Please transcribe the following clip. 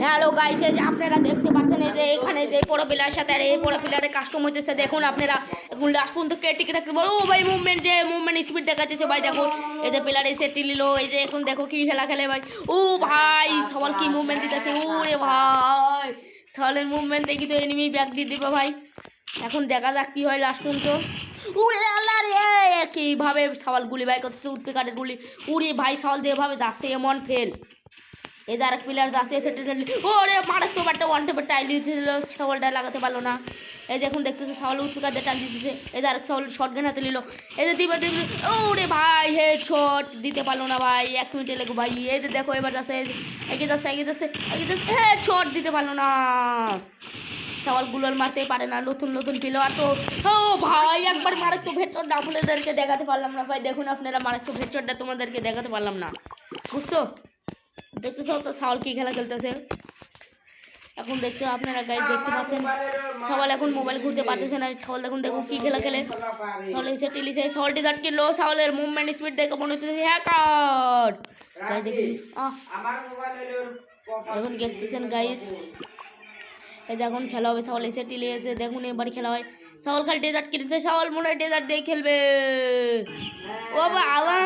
Hello guys, এই যে আপনারা দেখতে পাচ্ছেন এই যে এখানে যে বড় প্লেয়ার সাথে আর এই বড় প্লেয়ারের কাস্টম হইতেছে। দেখুন আপনারা এখন লাস্ট পর্যন্ত কে টিকে থাকতে পারো। ও ভাই মুভমেন্ট স্পিড দেখা যাচ্ছে ভাই। দেখো এই যে প্লেয়ার এসে টিলিল, এই যে এখন দেখো কি খেলা খেলে ভাই। ও ভাই সবাল কি মুভমেন্ট দিতেছে। ওরে ভাই সবালের মুভমেন্ট দেখি তো এনিমি ব্যাক দিয়ে দিবে ভাই। এখন দেখা যাক কি হয় লাস্ট পর্যন্ত। উড়ে আল্লাহ রে, কিভাবে সওয়াল গুলি ভাই করতেছে, উৎপেকারের গুলি। উড়ে ভাই সওয়াল যেভাবে যাচ্ছে এমন ফেল। এই যে আরেক প্লেয়ার যাচ্ছে সেটা ওরে মারে তো বাটটা ওয়ান টেপে টাইল দিয়েছিল, সওয়ালটা লাগাতে পারলো না। এই যে এখন দেখতেছে সওয়াল উৎপেকার দিয়ে টাইল দিতেছে। এই যে আরেক সওয়াল শর্ট গান হাতে নিল। এই যে দিবে ওরে ভাই হেড শট দিতে পারলো না ভাই, 1 মিনিটে লেগে ভাই। এই যে দেখো এবার যাচ্ছে এগিয়ে যাচ্ছে হেড শট দিতে পারলো না। সওয়ালগুলোর মারতে পারে না নতুন প্লেয়ার তো। ও ভাই একবার মারাত্মক ভেটরটা আপনাদেরকে দেখাতে পারলাম না ভাই। দেখুন আপনারা মারাত্মক ভেটরটা তোমাদেরকে দেখাতে পারলাম না, বুঝছো? দেখতেছো তো সওয়াল কি খেলা খেলতেছে। এখন দেখতে আপনারা গাইস দেখতে পাচ্ছেন সওয়াল এখন মোবাইল ঘুরতে পারতেছে না। সওয়াল দেখুন দেখো কি খেলা খেলে। সওয়াল এসে টিলিছে, সওয়াল ডিজার্ট কিনলো। সওয়ালের মুভমেন্ট স্পিড দেখে মনে হচ্ছে হ্যাকার। গাইস দেখুন এখন দেখতেছেন গাইস এই যখন খেলা হবে সওয়াল এসে টিলে এসে দেখুন এবার খেলা হয়। সওয়াল খালি ডেজার্ট কিনেছে, সওয়াল মনে হয় ডেজার্ট দিয়ে খেলবে। ও বাবা